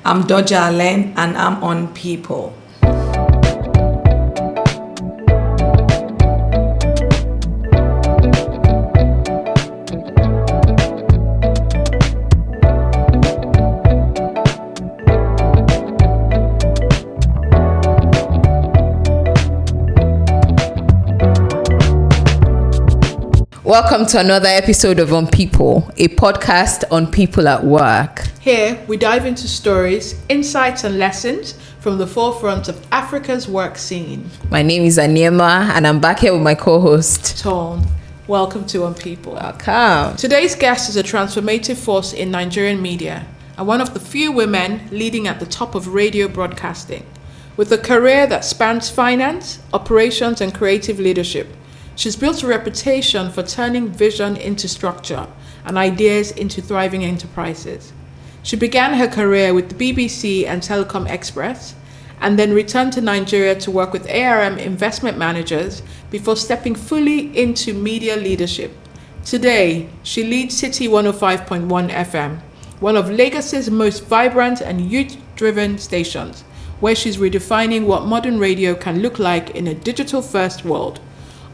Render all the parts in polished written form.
I'm Doja Allen and I'm OnPeople. Welcome to another episode of OnPeople, a podcast on people at work. Here, we dive into stories, insights and lessons from the forefront of Africa's work scene. My name is Aniema and I'm back here with my co-host, Tone. Welcome to OnPeople. Welcome. Today's guest is a transformative force in Nigerian media and one of the few women leading at the top of radio broadcasting. With a career that spans finance, operations and creative leadership, she's built a reputation for turning vision into structure and ideas into thriving enterprises. She began her career with the BBC and Telecom Express and then returned to Nigeria to work with ARM investment managers before stepping fully into media leadership. Today, she leads City 105.1 FM, one of Lagos's most vibrant and youth-driven stations, where she's redefining what modern radio can look like in a digital-first world.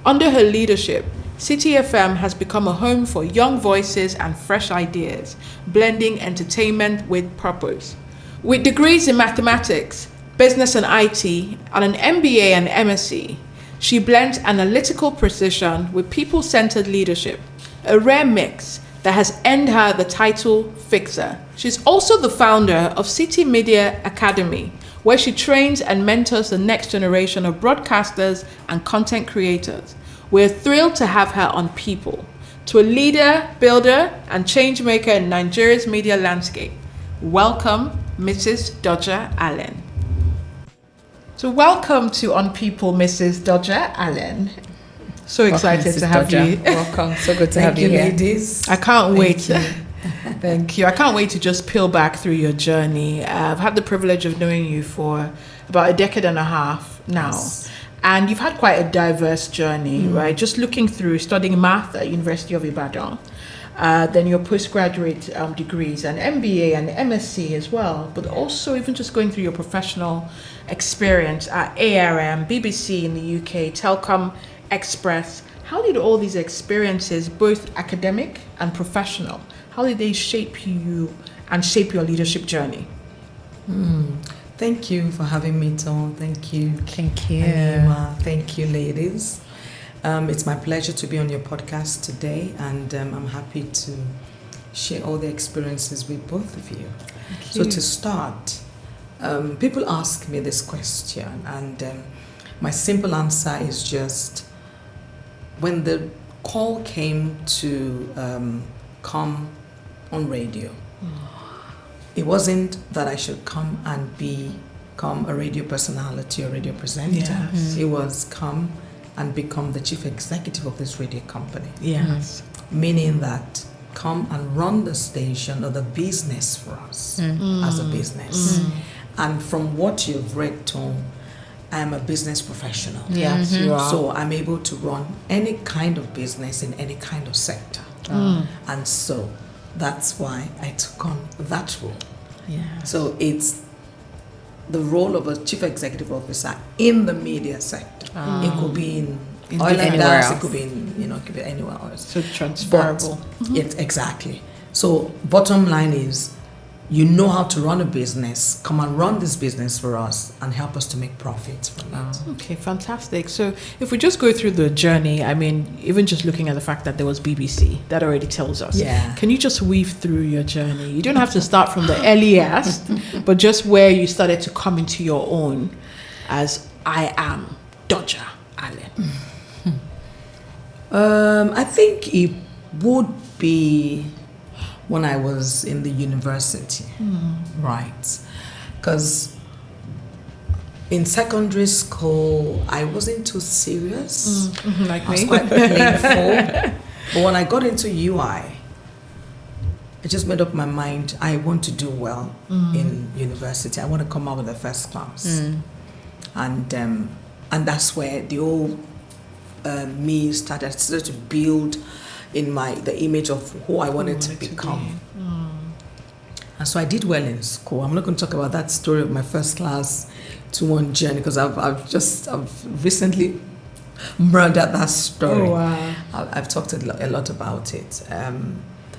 Under her leadership, City FM has become a home for young voices and fresh ideas, blending entertainment with purpose. With degrees in mathematics, business and IT, and an MBA and MSc, she blends analytical precision with people-centered leadership, a rare mix that has earned her the title Fixer. She's also the founder of City Media Academy, where she trains and mentors the next generation of broadcasters and content creators. We're thrilled to have her on People, to a leader, builder, and change maker in Nigeria's media landscape. Welcome, Mrs. Doja Allen. So welcome to On People, Mrs. Doja Allen. So excited to have you. Welcome. So good to have you here. Ladies. I can't wait. Thank you. I can't wait to just peel back through your journey. I've had the privilege of knowing you for about a decade and a half now. Yes. And you've had quite a diverse journey, right? Just looking through studying math at University of Ibadan, then your postgraduate degrees, and MBA and MSc as well, but also even just going through your professional experience at ARM, BBC in the UK, Telecom Express. How did all these experiences, both academic and professional, how did they shape you and shape your leadership journey? Thank you for having me, Tom. Thank you. Thank you. Anima. Thank you, ladies. It's my pleasure to be on your podcast today, and I'm happy to share all the experiences with both of you. So to start, people ask me this question, and my simple answer is just, when the call came to come on radio, it wasn't that I should come and become a radio personality or radio presenter. Yes. It was come and become the chief executive of this radio company. Yes. Meaning that come and run the station or the business for us as a business. And from what you've read, Tom, I'm a business professional. Yes, you are. So I'm able to run any kind of business in any kind of sector. And so that's why I took on that role. Yeah. So it's the role of a chief executive officer in the media sector. It could be in oil and gas. It could be in, it could be anywhere else. So transferable. Yes, exactly. So bottom line is, you know how to run a business. Come and run this business for us and help us to make profits from that. Okay, fantastic. So if we just go through the journey, I mean, even just looking at the fact that there was BBC, that already tells us. Yeah. Can you just weave through your journey? You don't have to start from the earliest, but just where you started to come into your own as I am Doja Allen. I think it would be when I was in the university, right? Because in secondary school, I wasn't too serious. Like I was me. quite playful. But when I got into UI, I just made up my mind, I want to do well in university. I want to come out with the first class. And that's where the old me started to build in the image of who I wanted to become. And so I did well in school. I'm not going to talk about that story of my first class 2-1 journey because I've recently murdered that story. Oh, wow. I've talked a lot about it. So I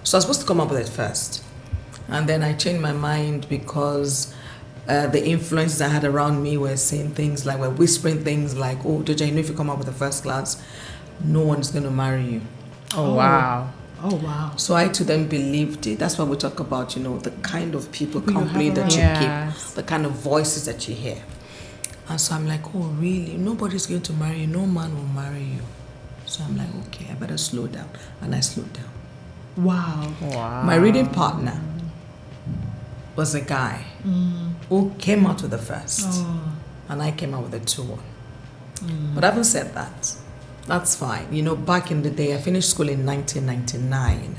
was supposed to come up with it first. And then I changed my mind because the influences I had around me were saying things like, were whispering things like, oh, Doja, you know, if you come up with the first class, no one's going to marry you. Oh, wow. Oh, wow. So I to them believed it. That's why we talk about, you know, the kind of people, company that you keep, the kind of voices that you hear. And so I'm like, oh, really? Nobody's going to marry you. No man will marry you. So I'm like, okay, I better slow down. And I slowed down. Wow. My reading partner was a guy who came out with the first. And I came out with a 2-1. But having said that, that's fine. You know, back in the day, I finished school in 1999.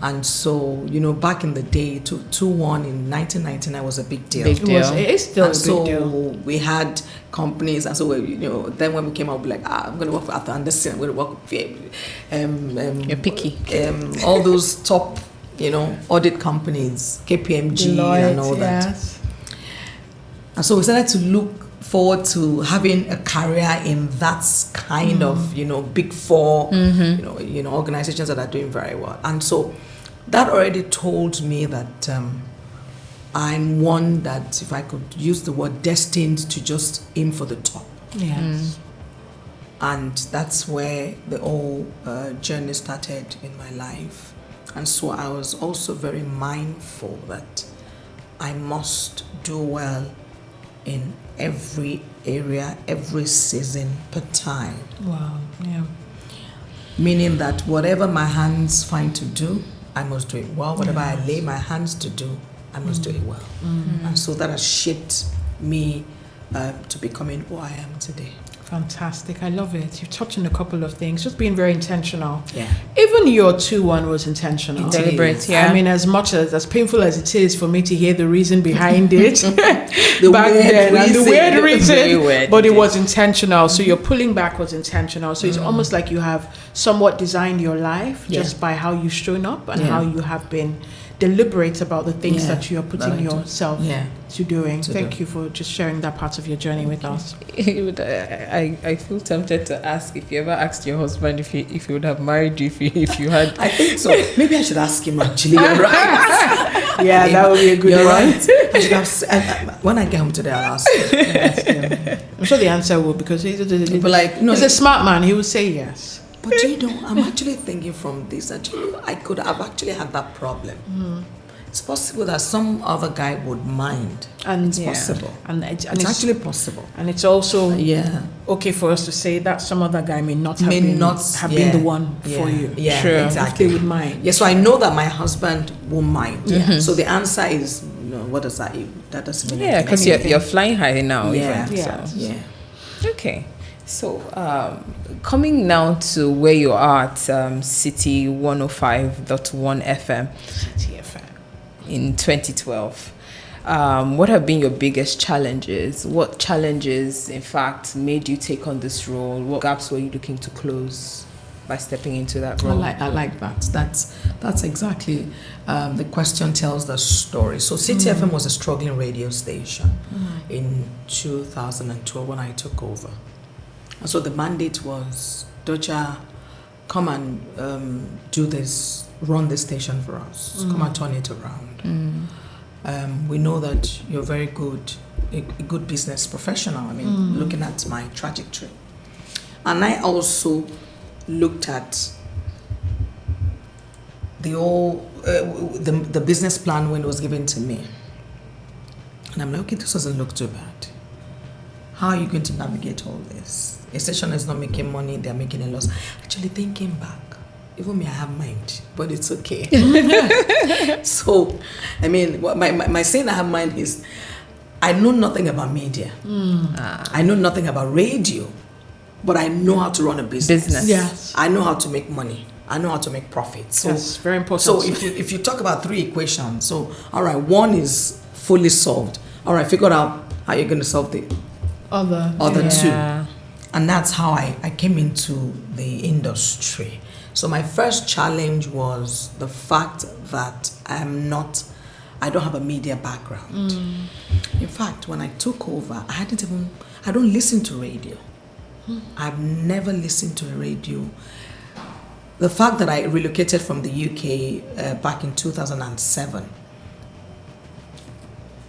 And so, you know, back in the day, 2-1 in 1999 was a big deal. Big deal. It is still And a big so deal. we had companies, and so, you know, then when we came out, we were like, I'm going to work for Arthur Andersen, I'm going to work with You're picky. all those top, you know, audit companies, KPMG Deloitte, and all that. yes. And so we started to look forward to having a career in that kind of, you know, big four, you know, organizations that are doing very well. And so that already told me that I'm one that, if I could use the word, destined to just aim for the top. Yes. And that's where the whole journey started in my life. And so I was also very mindful that I must do well in every area, every season per time. Wow. Yeah. Meaning that whatever my hands find to do, I must do it well. Whatever I lay my hands to do, I must do it well. And so that has shaped me to becoming who I am today. Fantastic. I love it. You've touched on a couple of things, just being very intentional. Yeah. Even your 2-1 was intentional. Deliberate, yeah. I mean, as much as painful as it is for me to hear the reason behind it, The back weird then, and the reason. weird reason, Very weird, but it indeed. was intentional. So your pulling back was intentional. So it's almost like you have somewhat designed your life just by how you've shown up and how you have been deliberate about the things that you are putting yourself to doing. Thank you for just sharing that part of your journey with us. I feel tempted to ask if you ever asked your husband if he would have married you if you had. I think so. Maybe I should ask him actually. You're right. Yeah, that would be a good You're one. right. I should have, when I get home today, I'll ask him. I'm sure the answer will, because he's He's a smart man. He will say yes. But you know, I'm actually thinking from this that I could have actually had that problem. It's possible that some other guy would mind. And it's possible. And It's actually possible. And it's also Yeah. okay for us to say that some other guy may not have May been the one for you. Yeah, Sure. exactly. If they would mind. Yeah, so I know that my husband won't mind. So the answer is, no, what does that mean? That doesn't mean Yeah, because you're flying high now. Yeah. Even, Yeah. so. Yeah. Okay. So, coming now to where you are at City 105.1 FM TFM. in 2012, what have been your biggest challenges? What challenges, in fact, made you take on this role? What gaps were you looking to close by stepping into that role? I like that. That's exactly the question tells the story. So City FM was a struggling radio station in 2012 when I took over. And so the mandate was, Doja, come and do this, run this station for us. Come and turn it around. We know that you're very good, a good business professional. I mean, looking at my trajectory. And I also looked at the whole, the business plan when it was given to me. And I'm like, okay, this doesn't look too bad. How are you going to navigate all this? A station is not making money, they're making a loss. Actually, thinking back, even me, I have mind, but it's okay. So, I mean, my saying I have mind is, I know nothing about media. I know nothing about radio, but I know how to run a business. Yes. I know how to make money. I know how to make profit. So, That's very important. So if you talk about 3 equations, so all right, 1 is fully solved. All right, figure out how you're going to solve the other 2. And that's how I came into the industry. So my first challenge was the fact that I'm not I don't have a media background. In fact, when I took over, I don't listen to radio. I've never listened to a radio. The fact that I relocated from the UK back in 2007,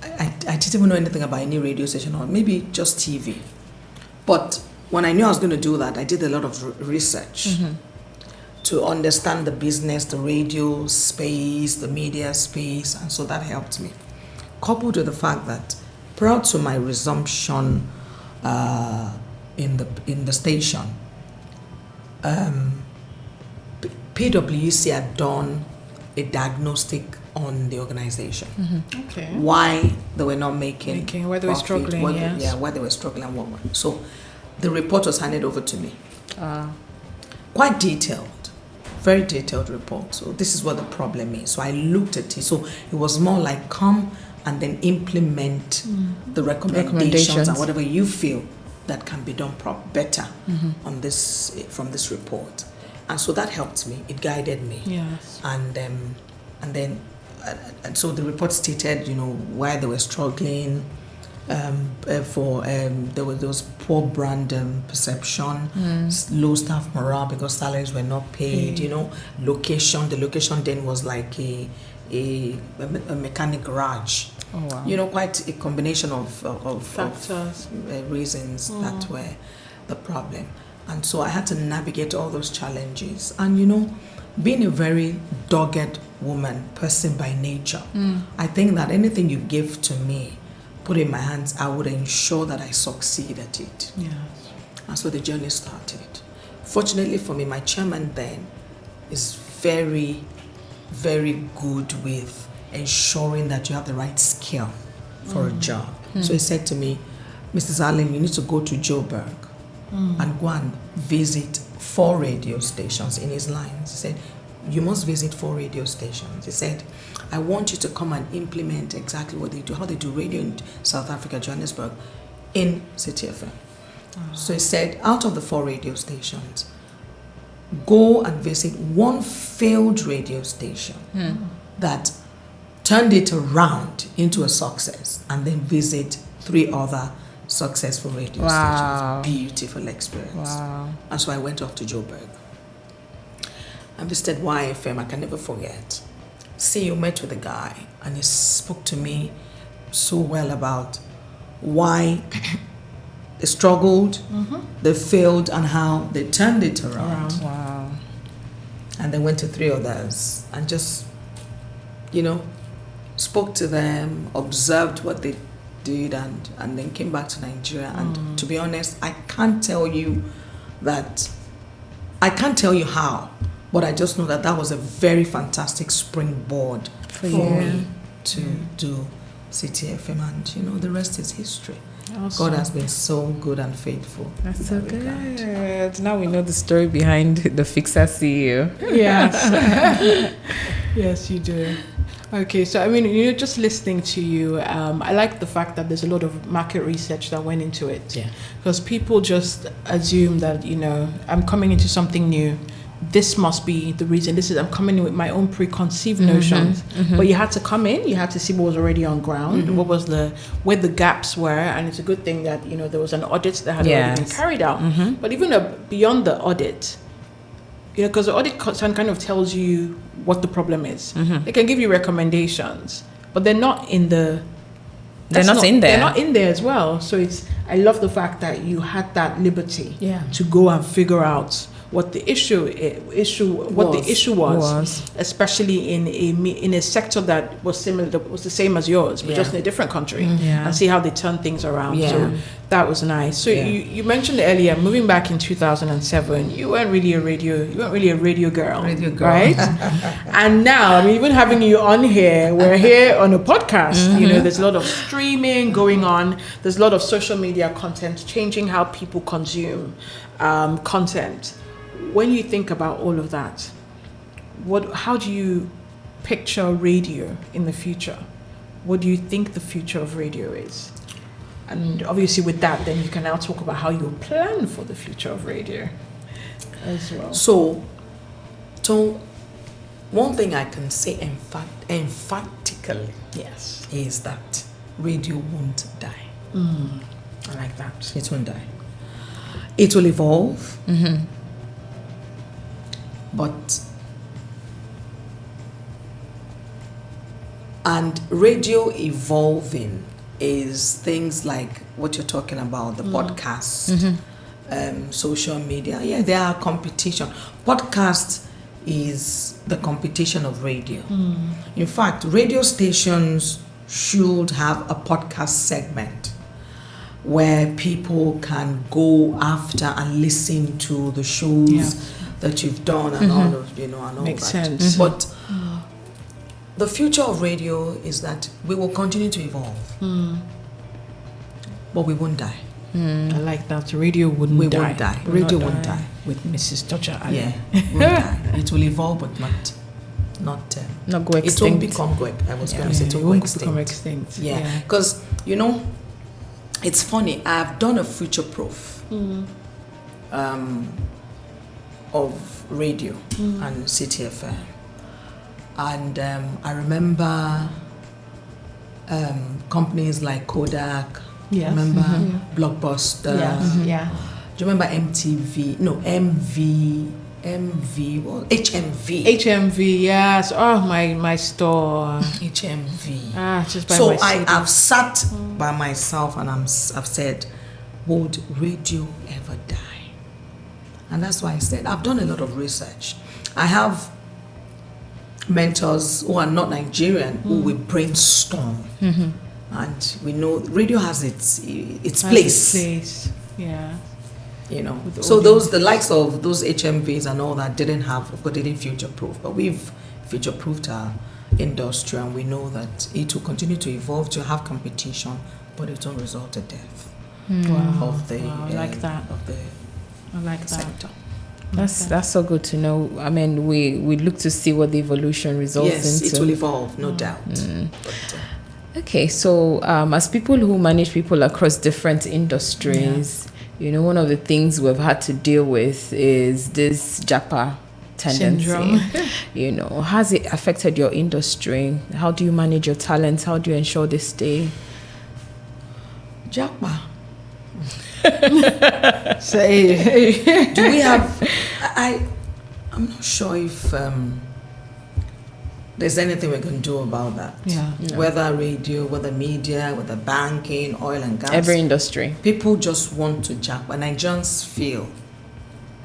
I didn't even know anything about any radio station or maybe just TV. But when I knew I was going to do that, I did a lot of research to understand the business, the radio space, the media space, and so that helped me. Coupled with the fact that prior to my resumption in the station, PwC had done a diagnostic on the organization. Okay. Why they were not making where they were profit, struggling, yes. why they were struggling and what. So the report was handed over to me. Quite detailed, very detailed report. So this is what the problem is. So I looked at it. So it was more like come and then implement the recommendations and whatever you feel that can be done better on this from this report. And so that helped me. It guided me. Yes. And then so the report stated, why they were struggling. There was poor brand perception, low staff morale because salaries were not paid. Location. The location then was like a mechanic garage. Oh, wow. Quite a combination of factors, reasons that were the problem. And so I had to navigate all those challenges. And being a very dogged person by nature, I think that anything you give to me, put in my hands, I would ensure that I succeed at it. Yes. And so the journey started. Fortunately for me, my chairman then is very, very good with ensuring that you have the right skill for a job. So he said to me, Mrs. Allen, you need to go to Joburg and go and visit 4 radio stations in his lines. He said, you must visit 4 radio stations. He said, I want you to come and implement exactly what they do, how they do radio in South Africa, Johannesburg, in City FM. So he said, out of the 4 radio stations, go and visit 1 failed radio station that turned it around into a success, and then visit 3 other successful radio stations. Beautiful experience. Wow. And so I went off to Joburg. I visited YFM, I can never forget. CEO met with a guy and he spoke to me so well about why they struggled, they failed, and how they turned it around. Wow. And then went to 3 others and just, spoke to them, observed what they did, and then came back to Nigeria. And to be honest, I can't tell you how, but I just know that was a very fantastic springboard for me to do CTFM, and the rest is history. Awesome. God has been so good and faithful. That's so good. Now we know the story behind the Fixer CEO. Yes. Yes, you do. Okay, so just listening to you, I like the fact that there's a lot of market research that went into it. Yeah. Because people just assume that, I'm coming into something new. This must be the reason. I'm coming in with my own preconceived notions. But you had to come in, you had to see what was already on ground, where the gaps were, and it's a good thing that, there was an audit that had already been carried out. But even beyond the audit, because the audit kind of tells you what the problem is. They can give you recommendations, but they're not in the... They're not in there. They're not in there as well. So I love the fact that you had that liberty to go and figure out what the issue was, especially in a sector that was similar, that was the same as yours, but just in a different country, and see how they turn things around. So that was nice. So you mentioned earlier, moving back in 2007, you weren't really a radio girl, right? And now, even having you on here, we're here on a podcast. There's a lot of streaming going on. There's a lot of social media content changing how people consume content. When you think about all of that, how do you picture radio in the future? What do you think the future of radio is? And obviously with that, then you can now talk about how you plan for the future of radio as well. So one thing I can say emphatically Yes. is that radio won't die. I like that. It won't die. It will evolve, but and radio evolving is things like what you're talking about, the podcast, social media. Yeah, there are competition. Podcast is the competition of radio. In fact, radio stations should have a podcast segment where people can go after and listen to the shows that you've done and all of, and all Makes that. sense. But the future of radio is that we will continue to evolve, but we won't die. I like that. Radio wouldn't We die. won't die. Will Radio not won't die. With Mrs. Doja Allen. Yeah, won't die. It will evolve, but not. Not go It extinct. won't become go. I was going to say It it won't won't become extinct. extinct. Yeah, because it's funny. I've done a future proof of radio and CTFM, and I remember companies like Kodak. Yes. Remember Blockbuster. Yeah. Do you remember MTV? No, MV. What? HMV. HMV. Yes. Oh, my store. HMV. Just by So my I city. have sat by myself and I've said, would radio ever die? And that's why I said, I've done a lot of research. I have mentors who are not Nigerian who will brainstorm. And we know radio has its place. Yeah. With So audience. the likes of those HMVs and all that didn't future proof, but we've future proofed our industry, and we know that it will continue to evolve, to have competition, but it won't result to death of the I like that. of the I like that. sector. That's so good to know. I mean, we look to see what the evolution results Yes, into. it will evolve, no doubt. But, Okay, so as people who manage people across different industries, one of the things we've had to deal with is this Japa tendency. Syndrome. Has it affected your industry? How do you manage your talents? How do you ensure they stay? Jackma, Say. do we have? I'm not sure if there's anything we can do about that. Yeah. Whether radio, whether media, whether banking, oil and gas. Every industry. People just want to jack, but Nigerians feel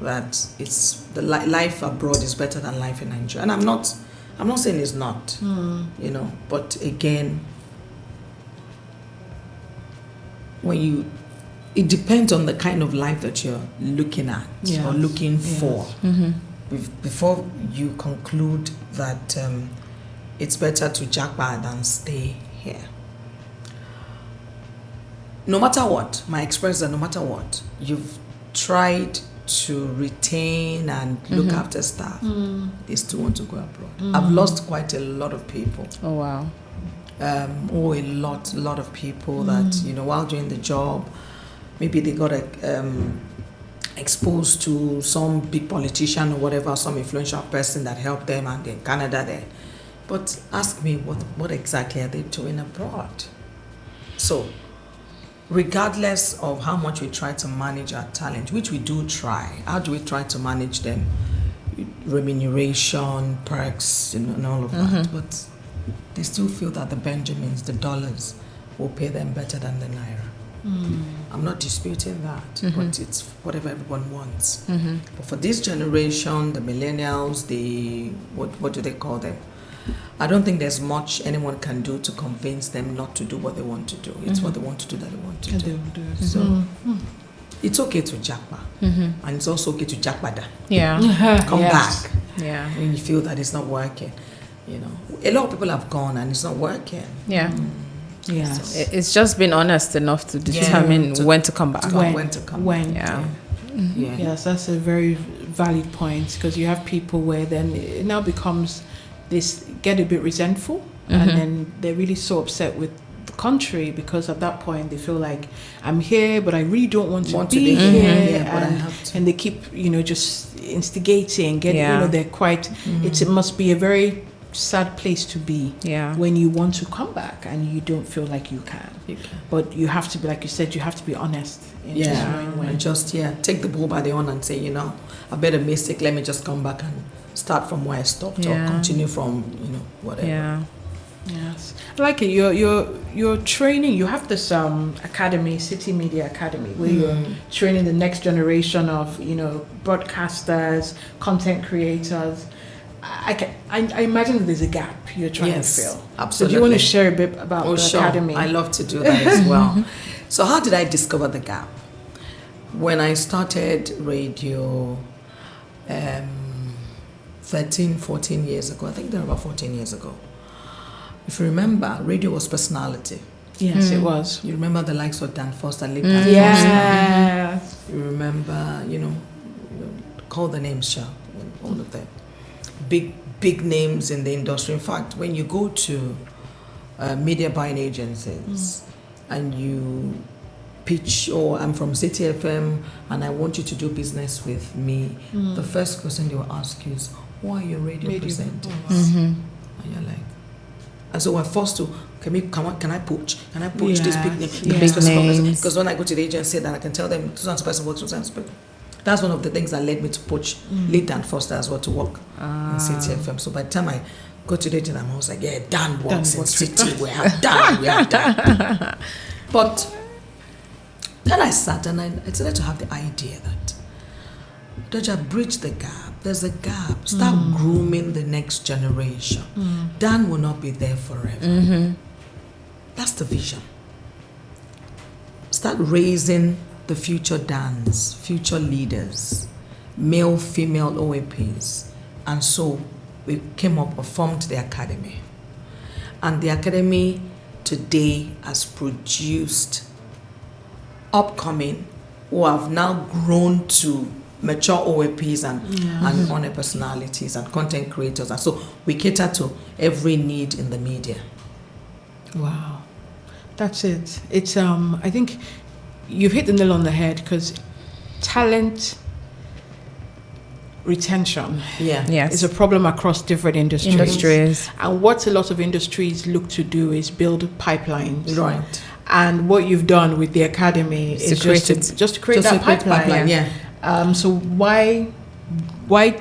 that it's the life abroad is better than life in Nigeria, and I'm not saying it's not, but again, it depends on the kind of life that you're looking at or looking for. Before you conclude that it's better to jackpot than stay here. No matter what, my experience is that no matter what, you've tried to retain and look after staff, they still want to go abroad. I've lost quite a lot of people. Oh, wow. A lot of people that, while doing the job, maybe they got exposed to some big politician or whatever, some influential person that helped them, and in Canada there. But ask me, what exactly are they doing abroad? So, regardless of how much we try to manage our talent, which we do try, how do we try to manage them? Remuneration, perks, and all of that. But they still feel that the Benjamins, the dollars, will pay them better than the Naira. I'm not disputing that, but it's whatever everyone wants. But for this generation, the millennials, what do they call them? I don't think there's much anyone can do to convince them not to do what they want to do. It's what they want to do that they want to do. So it's okay to jackpot, and it's also okay to jackpata. Yeah. Come back. Yeah. When you feel that it's not working. A lot of people have gone and it's not working. Yeah. Yes. It's just been honest enough to determine when to come back. When to come When. Yeah. Yeah. Yes, that's a very valid point, because you have people where then it now becomes this get a bit resentful, and then they're really so upset with the country, because at that point they feel like, I'm here, but I really don't want to be be here. here, but I have to. And they keep, just instigating, Yeah. they're quite, it must be a very sad place to be Yeah. when you want to come back and you don't feel like you can. But you have to be, like you said, you have to be honest in just knowing when. And just take the bull by the horn and say, I made a mistake, let me just come back and start from where I stopped, or continue from whatever. Yeah. Yes, I like it. Your training. You have this academy, City Media Academy, where you're training the next generation of broadcasters, content creators. I imagine that there's a gap you're trying to fill. Absolutely. So do you want to share a bit about the academy? I love to do that as well. So how did I discover the gap? When I started radio 13, 14 years ago, I think they're about 14 years ago. If you remember, radio was personality. Yes, it was. You remember the likes of Dan Foster, Lip Dan Foster. Yeah. You remember, call the names, Sha, all of them. Big names in the industry. In fact, when you go to media buying agencies and you pitch, I'm from City FM and I want you to do business with me, the first question they will ask you is, who are your radio presenters? And you're like, and so we're forced to, can I poach this big name? names. Because when I go to the agency, that I can tell them Susan's person works with Susan's person. That's one of the things that led me to poach lead Dan Foster as well to work in City FM. So by the time I go to the agency, I'm always like, Dan works in City. We have Dan. But then I sat and I started to have the idea that Doja, bridge the gap. There's a gap. Start grooming the next generation. Dan will not be there forever. That's the vision. Start raising the future Dans, future leaders, male, female OAPs. And so we came up and formed the academy. And the academy today has produced upcoming who have now grown to mature OAPs and honor personalities and content creators. And so we cater to every need in the media. Wow. That's it. It's I think you've hit the nail on the head, because talent retention is a problem across different industries. And what a lot of industries look to do is build pipelines. Right. And what you've done with the academy is just to create that pipeline. So why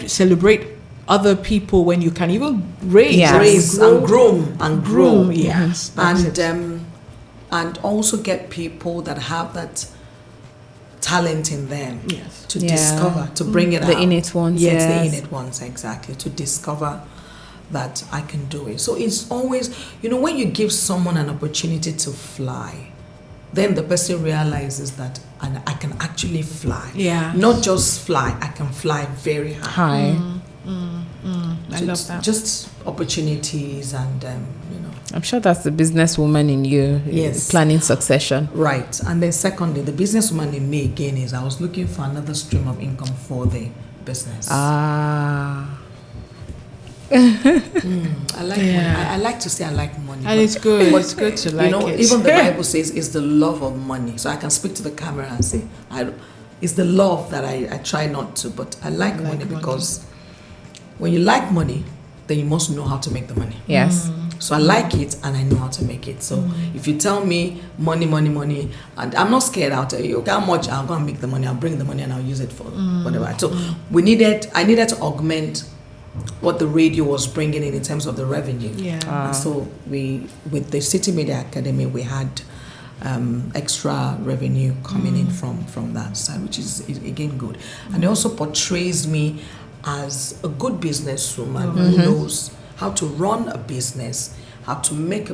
celebrate other people when you can even raise and groom. Yes, and also get people that have that talent in them to discover, to bring it out. The innate ones. Yes, the innate ones, exactly. To discover that I can do it. So it's always, when you give someone an opportunity to fly, then the person realizes that I can actually fly. Yeah. Not just fly, I can fly very high. I love that. Just opportunities and, I'm sure that's the businesswoman in you. Yes. Planning succession. Right. And then secondly, the businesswoman in me again is I was looking for another stream of income for the business. Ah. I like money. I like to say I like money. And it's good. It's good to like it. Even the Bible says it's the love of money. So I can speak to the camera and say, it's the love that I try not to, but I like money because when you like money, then you must know how to make the money. Yes. So I like it and I know how to make it. So if you tell me money, and I'm not scared, I'll tell you, okay, how much I'm going to make the money, I'll bring the money and I'll use it for whatever. So I needed to augment what the radio was bringing in terms of the revenue. And so with the City Media Academy, we had extra revenue coming in from that side, which is again good. And it also portrays me as a good businesswoman who knows how to run a business, how to make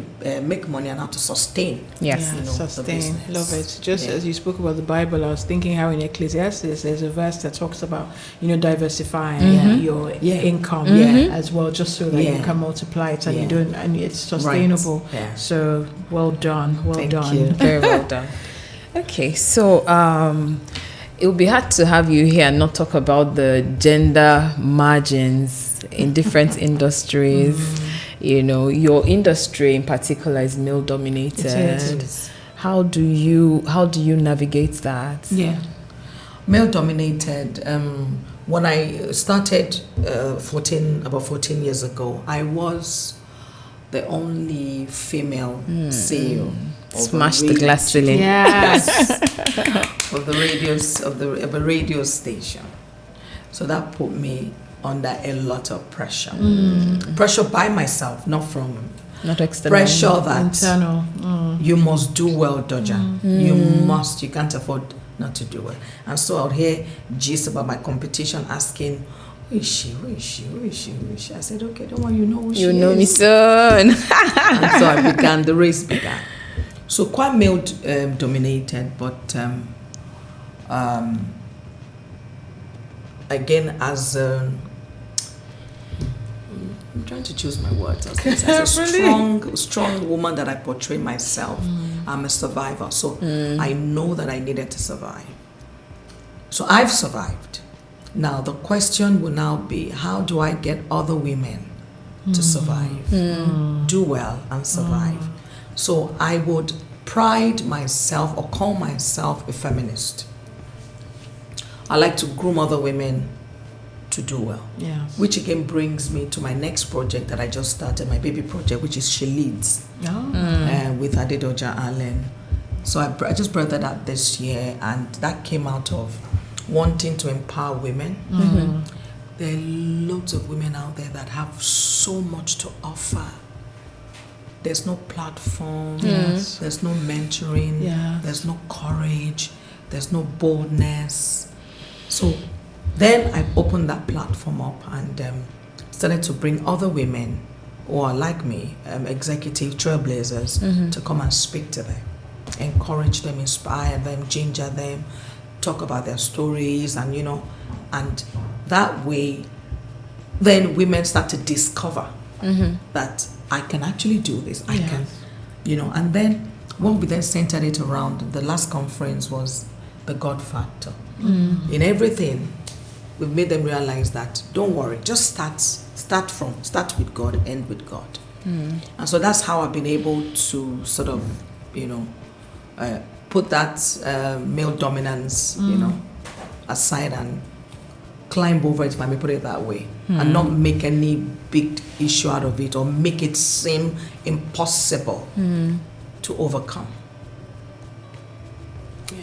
money, and how to sustain. Yes, sustain. The business. Love it. Just as you spoke about the Bible, I was thinking how in Ecclesiastes there's a verse that talks about diversifying your income as well, just so that you can multiply it and it's sustainable. Right. Yeah. So well done. Thank you. Very well done. Okay, so it would be hard to have you here and not talk about the gender margins in different industries. You know, your industry in particular is male dominated. It is. How do you navigate that? Yeah. Male dominated. When I started about 14 years ago, I was the only female CEO. Smash the glass ceiling. Yes. of a radio station. So that put me under a lot of pressure. Pressure by myself, not external. Pressure that Internal. you must do well, Doja. You can't afford not to do well. And so out here, gist about my competition, asking, who is she? I said, okay, don't worry, you know who she is. You know me, son. And so the race began. So quite male dominated, but again, as I'm trying to choose my words. As a strong woman that I portray myself, I'm a survivor. So I know that I needed to survive. So I've survived. Now the question will now be, how do I get other women to survive, do well and survive? So I would pride myself or call myself a feminist. I like to groom other women to do well. Yeah. Which again brings me to my next project that I just started, my baby project, which is She Leads, with Doja Allen. So I just brought that up this year, and that came out of wanting to empower women. There are loads of women out there that have so much to offer. There's no platform, there's no mentoring, there's no courage, there's no boldness. So then I opened that platform up and started to bring other women who are like me, executive trailblazers, to come and speak to them, encourage them, inspire them, ginger them, talk about their stories, and and that way, then women start to discover that I can actually do this. I can, and then what we then centered it around, the last conference was the God factor. In everything, we've made them realize that don't worry, just start with God, end with God. And so that's how I've been able to sort of, put that male dominance, aside and climb over it, if I may put it that way, and not make any big issue out of it or make it seem impossible to overcome.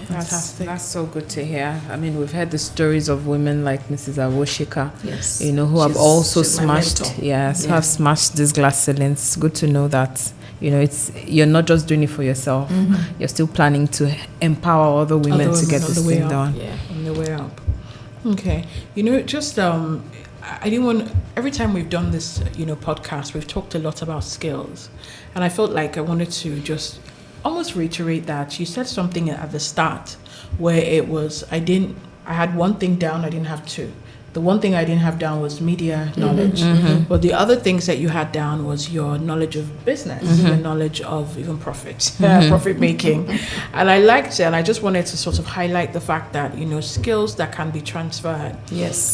Fantastic. That's so good to hear. I mean, we've heard the stories of women like Mrs. Awoshika, yes, who have also smashed, who have smashed these glass ceilings. It's good to know that, you're not just doing it for yourself. You're still planning to empower other women to get this thing done. Yeah, on the way up. Okay. Just I didn't want, every time we've done this, podcast, we've talked a lot about skills. And I felt like I wanted to just almost reiterate that. You said something at the start where it was, I had one thing down, I didn't have two. The one thing I didn't have down was media knowledge. But the other things that you had down was your knowledge of business, your knowledge of even profit making. And I liked it, and I just wanted to sort of highlight the fact that, skills that can be transferred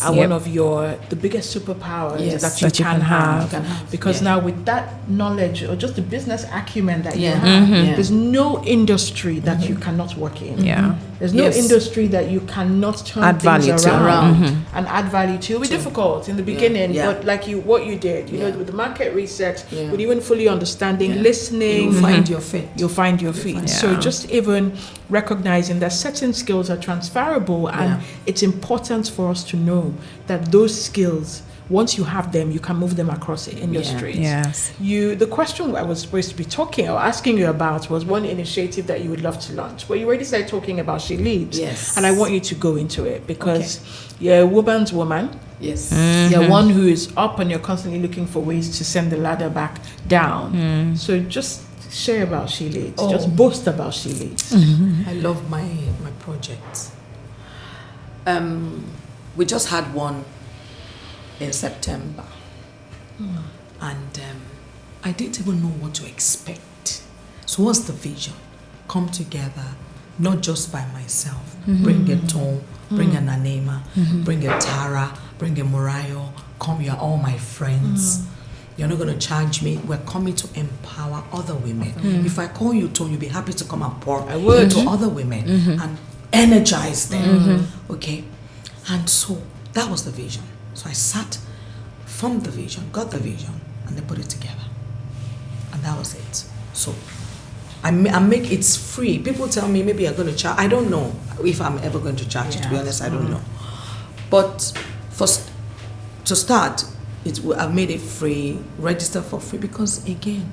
are one of the biggest superpowers that you can have. Because now with that knowledge or just the business acumen that you have, there's no industry that you cannot work in. There's no industry that you cannot turn things around and add value to. It'll be difficult in the beginning, but like what you did, with the market research, with even fully understanding, listening, you'll find your feet. You'll find your feet. So just even recognizing that certain skills are transferable, and it's important for us to know that those skills, once you have them, you can move them across the industries. The question I was supposed to be talking or asking you about was one initiative that you would love to launch. Well, you already started talking about She Leads. And I want you to go into it because you're a woman's woman. You're one who is up and you're constantly looking for ways to send the ladder back down. So just share about She Leads. Just boast about She Leads. I love my project. We just had one in September, and I didn't even know what to expect. So what's the vision? Come together, not just by myself. Bring a Tom, bring a Nanema, bring a Tara, bring a Morayo. Come, you're all my friends. You're not going to charge me. We're coming to empower other women. If I call you, Tone, you'll be happy to come and pour into other women and energize them. Okay? And so that was the vision. So I sat, formed the vision, got the vision, and then put it together. And that was it. So I make it's free. People tell me maybe you're going to charge. I don't know if I'm ever going to charge it, to be honest. I don't know. But to start, I've made it free, register for free, because again,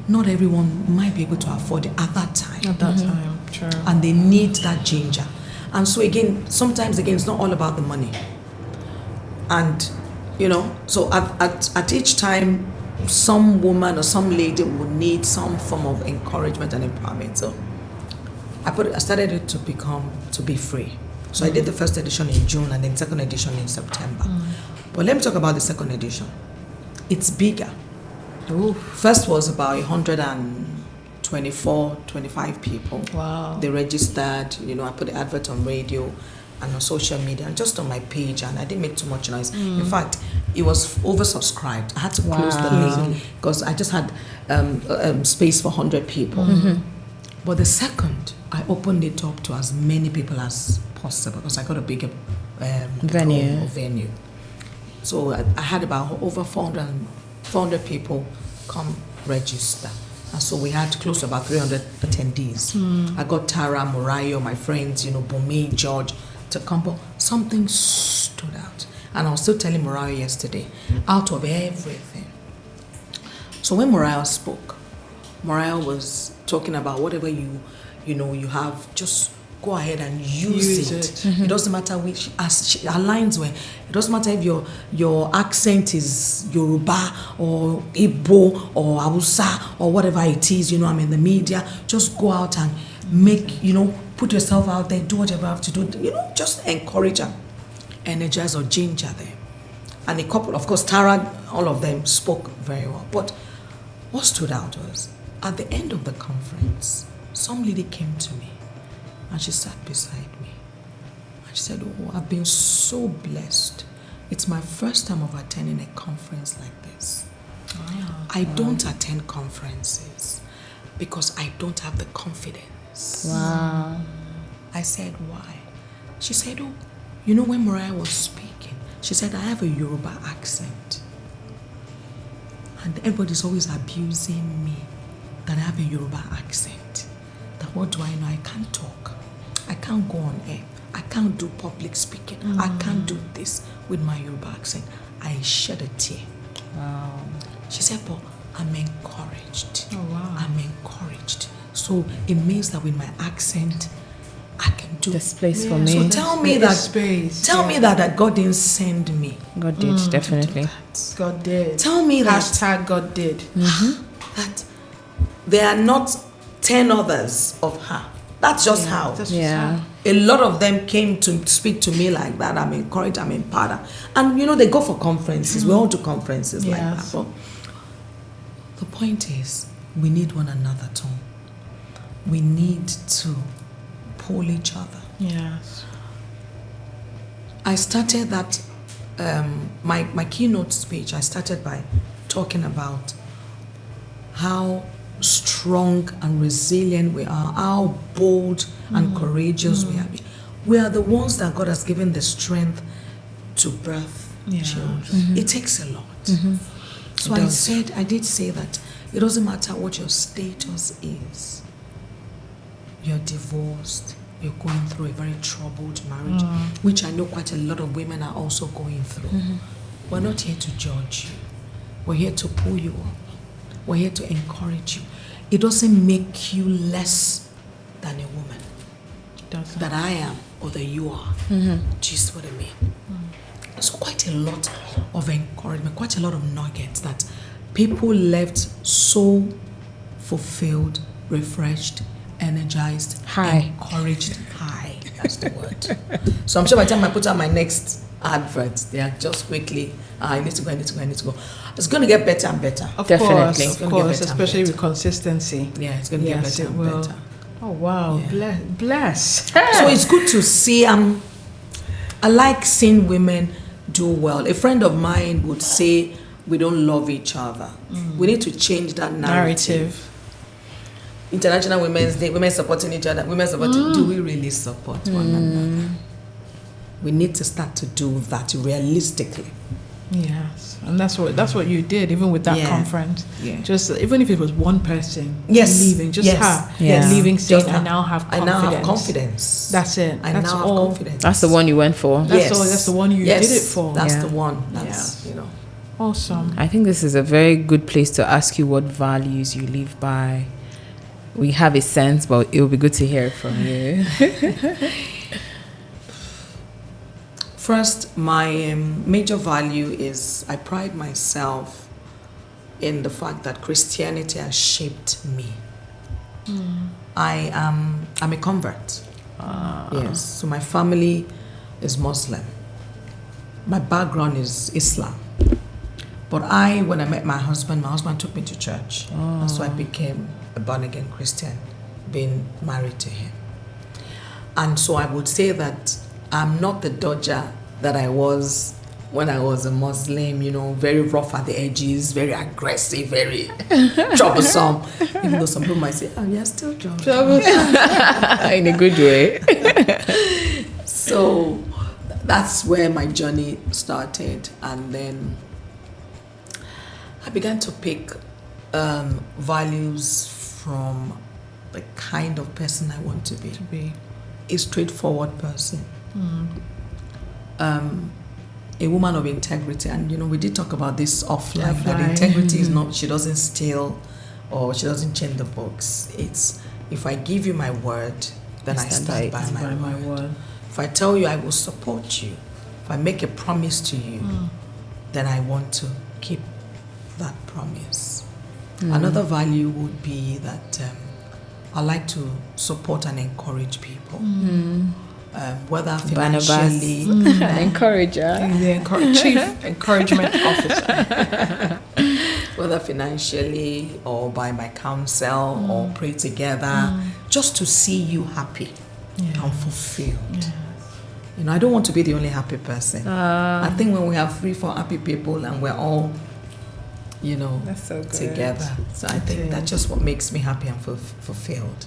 not everyone might be able to afford it at that time. At that time, true. And they need that ginger. And so again, sometimes it's not all about the money. And so at each time, some woman or some lady would need some form of encouragement and empowerment. So I started it to be free. So I did the first edition in June and then second edition in September. But let me talk about the second edition. It's bigger. Ooh. First was about 124, 25 people. Wow. They registered, I put the advert on radio and on social media and just on my page, and I didn't make too much noise. In fact, it was oversubscribed. I had to close the link because I just had space for 100 people. But the second, I opened it up to as many people as possible because I got a bigger venue. So I had about over 400 people come register. And so we had close to about 300 attendees. I got Tara, Morayo, my friends, Bumi, George, to come. But something stood out. And I was still telling Morayo yesterday, out of everything. So when Morayo spoke, Morayo was talking about whatever you have, just go ahead and use it. It doesn't matter which, her lines were, it doesn't matter if your accent is Yoruba or Igbo or Hausa or whatever it is, I'm in the media, just go out and make, put yourself out there, do whatever you have to do, just encourage and energize or ginger them. And a couple, of course, Tara, all of them spoke very well. But what stood out was, at the end of the conference, some lady came to me and she sat beside me. And she said, "Oh, I've been so blessed. It's my first time of attending a conference like this. I don't attend conferences because I don't have the confidence." Wow. I said, "Why?" She said, "Oh, when Mariah was speaking, she said, I have a Yoruba accent. And everybody's always abusing me that I have a Yoruba accent. That what do I know? I can't talk. I can't go on air. I can't do public speaking. I can't do this with my Yoruba accent." I shed a tear. Wow. She said, "But I'm encouraged." Oh, wow. I'm encouraged. So it means that with my accent, I can do This place for Yeah. me. So tell me that God didn't send me. God did, definitely. God did. Tell me that Hashtag God did. that there are not 10 others of her. That's just how. That's Yeah. A lot of them came to speak to me like that. I'm encouraged, I'm empowered. And they go for conferences. We all do conferences like that. Yes. But the point is, we need one another, Tom. We need to pull each other. Yes. I started that, my keynote speech, I started by talking about how strong and resilient we are, how bold and courageous we are. We are the ones that God has given the strength to birth children. It takes a lot. So I did say that it doesn't matter what your status is. You're divorced, you're going through a very troubled marriage, which I know quite a lot of women are also going through. We're not here to judge you. We're here to pull you up. We're here to encourage you. It doesn't make you less than a woman. That I am or that you are. Just what I mean. So quite a lot of encouragement, quite a lot of nuggets that people left so fulfilled, refreshed, energized, encouraged. High. That's the word. So I'm sure by the time I put out my next advert, they are just quickly, I need to go. It's going to get better and better. Of Definitely. course, especially with consistency. Yeah, it's going to get better and better. Oh, wow. Yeah. Bless. So it's good to see. I like seeing women do well. A friend of mine would say, we don't love each other. We need to change that narrative. International Women's Day, women supporting each other, women supporting. Do we really support one another? We need to start to do that realistically. Yes, and that's what you did, even with that conference. Yeah. Just even if it was one person leaving, just her leaving, saying, "I now have confidence." That's it. That's now all. have confidence. That's the one you went for. That's the one you did it for. That's the one. That's Awesome. I think this is a very good place to ask you what values you live by. We have a sense, but it will be good to hear it from you. First, my major value is I pride myself in the fact that Christianity has shaped me. I'm a convert. Yes, so my family is Muslim. My background is Islam. But when I met my husband took me to church. And so I became a born-again Christian, being married to him. And so I would say that I'm not the Doja that I was when I was a Muslim, very rough at the edges, very aggressive, very troublesome. Even though some people might say, oh, you're still troublesome. In a good way. So that's where my journey started. And then I began to pick values from the kind of person I want to be. A straightforward person. A woman of integrity. And, we did talk about this offline, that integrity is not, she doesn't steal or she doesn't change the books. It's, if I give you my word, then I stand by my word. If I tell you I will support you, if I make a promise to you, then I want to keep that promise. Another value would be that I like to support and encourage people. Whether financially, an encourager, the chief encouragement officer, whether financially or by my counsel or pray together, just to see you happy and fulfilled. I don't want to be the only happy person. I think when we have 3-4 happy people and we're all that's so good. Together. So I think that's just what makes me happy and fulfilled.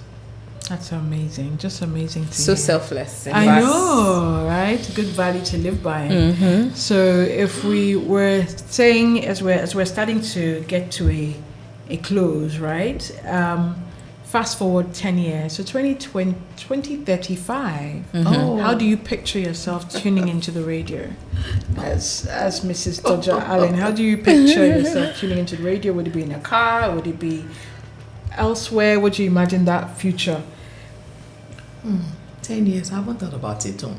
That's amazing. Just amazing to so hear. Selfless. I know, right? Good value to live by. So if we were saying, as we're starting to get to a close, right? Fast forward 10 years, so 2035. How do you picture yourself tuning into the radio? As Mrs. Doja Allen, how do you picture yourself tuning into the radio? Would it be in a car? Would it be elsewhere? Would you imagine that future? 10 years, I haven't thought about it. Too long.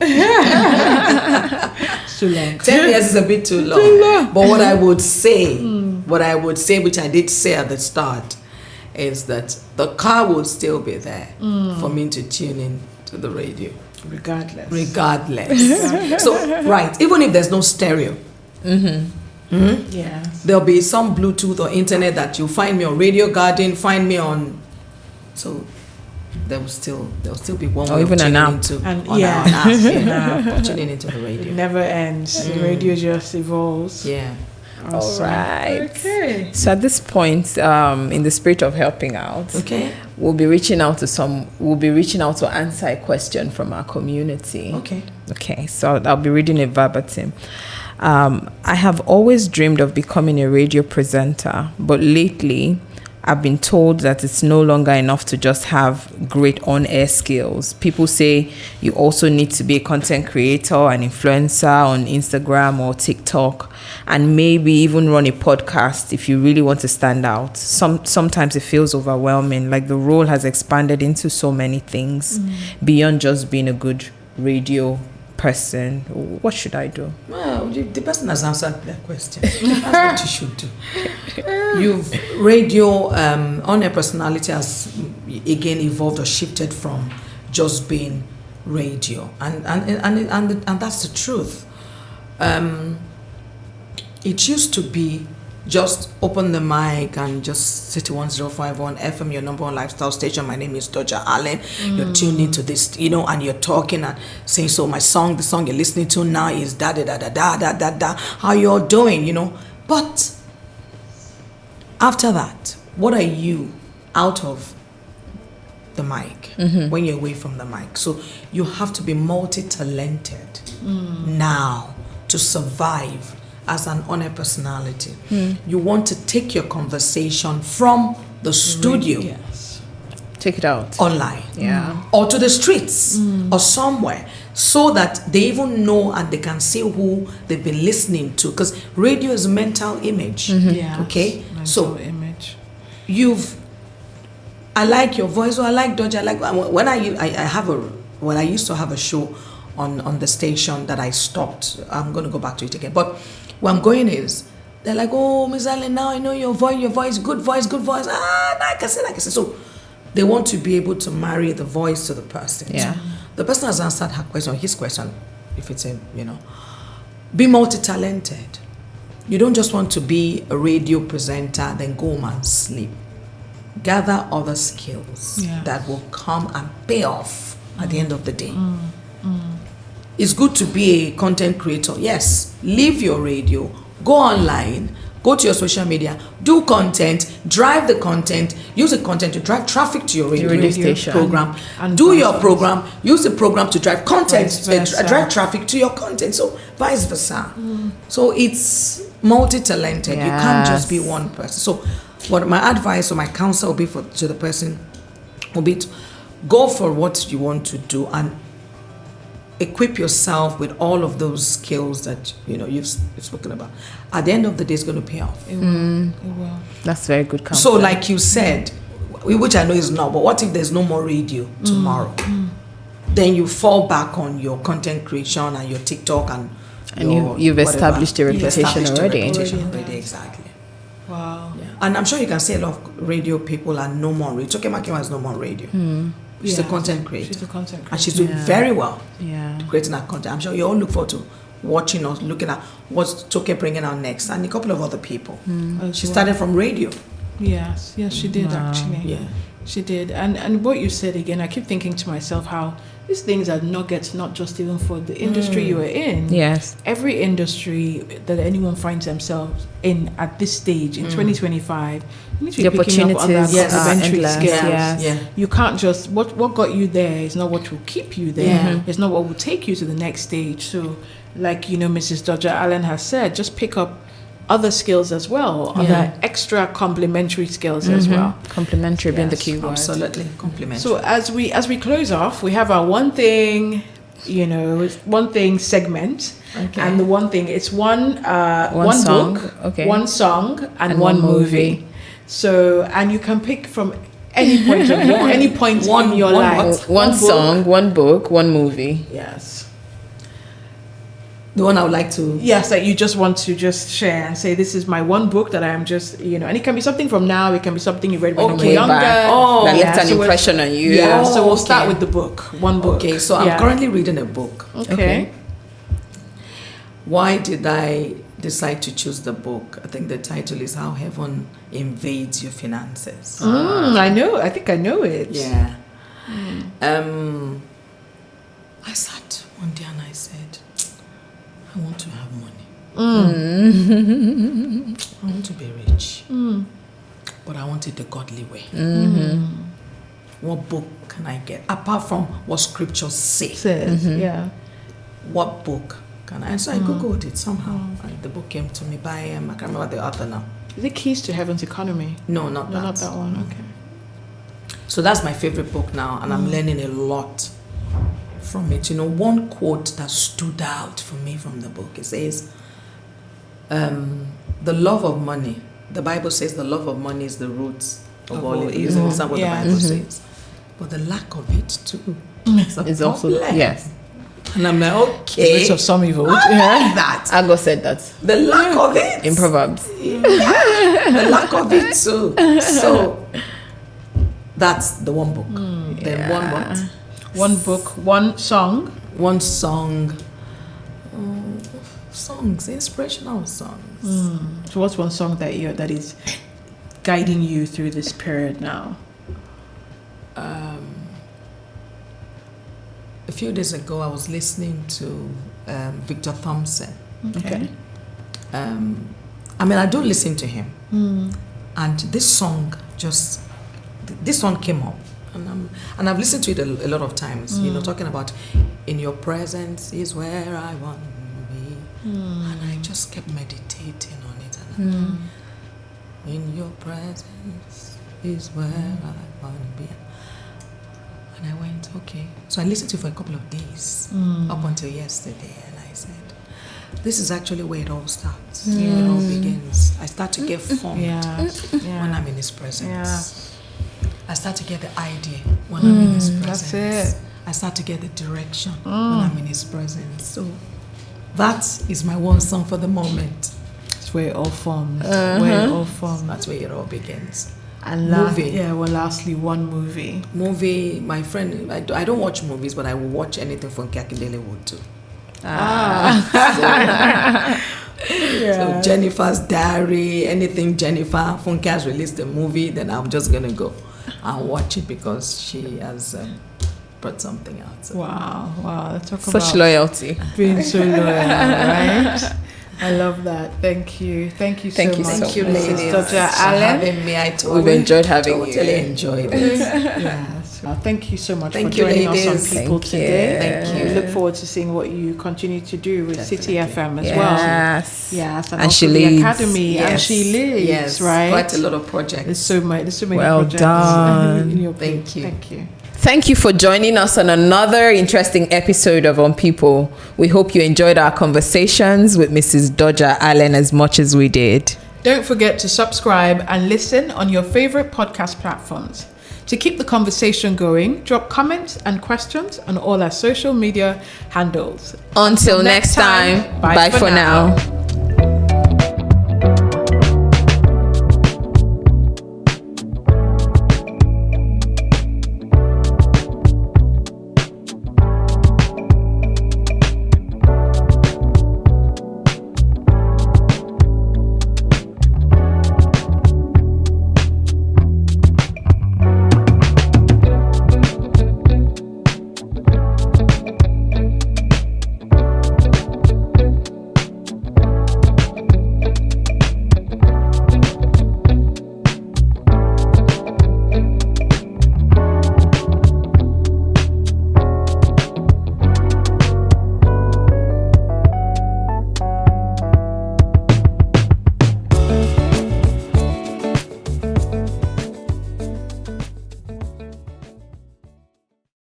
10 years is a bit too long. But what I would say, which I did say at the start, is that the car will still be there for me to tune in to the radio. Regardless. So, right, even if there's no stereo, there'll be some Bluetooth or internet that you'll find me on Radio Garden, find me on. So there'll still be one way even of an app. Tuning into the radio. It never ends. The radio just evolves. Yeah. Awesome. All right. Okay. So at this point, in the spirit of helping out, we'll be reaching out to answer a question from our community. Okay. So I'll be reading it verbatim. I have always dreamed of becoming a radio presenter, but lately I've been told that it's no longer enough to just have great on-air skills. People say you also need to be a content creator, an influencer on Instagram or TikTok, and maybe even run a podcast if you really want to stand out. Sometimes it feels overwhelming, like the role has expanded into so many things beyond just being a good radio person. What should I do? Well, the person has answered that question. That's what you should do. Radio on-air personality has again evolved or shifted from just being radio, and that's the truth. It used to be just open the mic and just City 1051 FM, your number one lifestyle station. My name is Doja Allen. You're tuned into this, and you're talking and saying, so the song you're listening to now is da da da da da da da da. How you're doing, But After that, what are you out of the mic when you're away from the mic? So you have to be multi-talented now to survive as an on-air personality. You want to take your conversation from the studio, Yes. Take it out. online, Yeah. or to the streets or somewhere, so that they even know and they can see who they've been listening to, because radio is mental image. Yeah. Okay, so image. I like your voice, or I like Doja. I like when I used to have a show on the station that I stopped. I'm going to go back to it again, but where I'm going is, they're like, oh, Miss Allen, now I know your voice, good voice. I can say. So they want to be able to marry the voice to the person. Yeah. So the person has answered her question, his question, if it's be multi-talented. You don't just want to be a radio presenter, then go home and sleep. Gather other skills that will come and pay off at the end of the day. It's good to be a content creator. Yes, leave your radio, go online, go to your social media, do content, drive the content, use the content to drive traffic to your radio station program, and do vice your versa. program, use the program to drive content, Vice versa. drive traffic to your content, so vice versa. So it's multi-talented. You can't just be Yes. one person. So what my advice or my counsel will be to the person will be to go for what you want to do and equip yourself with all of those skills that you've spoken about. At the end of the day, it's going to pay off. It will. That's very good counsel. So, like you said, which I know is not, but what if there's no more radio tomorrow? Then you fall back on your content creation and your TikTok and you've whatever. established your You've reputation established your already. reputation Already. already, exactly. Wow. Yeah. And I'm sure you can see a lot of radio people are no more radio. Toke Makima has no more radio. She's a content creator. She's a content creator. And she's doing very well Yeah. creating her content. I'm sure you all look forward to watching or looking at what's Toke bringing out next, and a couple of other people. As She well. started from radio. Yes, she did actually. Yeah. She did. And what you said again, I keep thinking to myself how these things are nuggets, not just even for the industry you are in. Yes. Every industry that anyone finds themselves in at this stage in 2025, you need to The be picking up other opportunities Yes. are complementary endless. skills. Yes. Yeah. You can't just what got you there is not what will keep you there. Yeah. It's not what will take you to the next stage. So, like Mrs. Doja Allen has said, just pick up other skills as well, other extra complementary skills as well. Complementary being the Yes, key word. Absolutely. Complimentary. So as we close off, we have our one thing segment, Okay. and the one thing it's one song, book, okay. one song, and, And one one movie. movie. So and you can pick from any point of any point in your one life. One book. song, one book, one movie. Yes. the one I would like to. Yes, that you just want to just share and say, this is my one book that I am just, and it can be something from now, it can be something you read when you were Way younger. back. Oh, that yeah, left an so we'll- impression on you. Yeah, so we'll okay. start with the book. One book. Okay, so I'm Yeah. currently reading a book. Okay. Why did I decide to choose the book? I think the title is How Heaven Invades Your Finances. I know. I think I know it. Yeah. I sat one day and I said, I want to have money. I want to be rich. But I want it the godly way. What book can I get? Apart from what scriptures say. Says, yeah. What book can I? And so I Googled it somehow. And the book came to me by, I can't remember the author now. Is it Keys to Heaven's Economy? No, not No, that. not that one. Okay. So that's my favorite book now, and I'm learning a lot from it. One quote that stood out for me from the book, it says, the love of money, the Bible says the love of money is the root of all evil. Isn't that what the Bible says? But the lack of it too It's also, yes. And I'm like, The okay, root of some evil. I like that. Ago said that The lack of it. in Proverbs. The lack of it too. So that's the one book. Then one what? One book, one song. One song. Songs, inspirational songs. So what's one song that is guiding you through this period now? A few days ago, I was listening to Victor Thompson. Okay. I do listen to him, And this song came up, and I've listened to it a lot of times. Talking about in your presence is where I want to be, and I just kept meditating on it. And in your presence is where I want to be. And I went, okay. So I listened to it for a couple of days, up until yesterday, and I said, this is actually where it all starts. It all begins. I start to get formed when I'm in His presence. Yeah. I start to get the idea when I'm in His presence. That's it. I start to get the direction when I'm in His presence. So that is my one song for the moment. That's where it all forms. Where it all forms. That's where it all begins. And lastly, one movie. Movie, my friend, I don't watch movies, but I will watch anything from Akindele would too. So Jennifer's Diary, anything Jennifer Funke has released a movie, then I'm just gonna go and watch it because she has brought something out. So. Wow! Talk Such about loyalty. Being so loyal, right? I love that. Thank you so much. Thank you, ladies, Doja Allen. For having me. We've enjoyed having you. Totally enjoyed it. Yes. Thank you so much for you, joining us ladies. on People today. Thank you. We look forward to seeing what you continue to do with City FM as Yes. well. Yes, And also she the leads. Academy, and she leads. Yes, right. quite a lot of projects. There's so many Well projects. done. in your Thank you. Thank you. Thank you for joining us on another interesting episode of On People. We hope you enjoyed our conversations with Mrs. Doja Allen as much as we did. Don't forget to subscribe and listen on your favorite podcast platforms. To keep the conversation going, drop comments and questions on all our social media handles. Until next time, bye for now.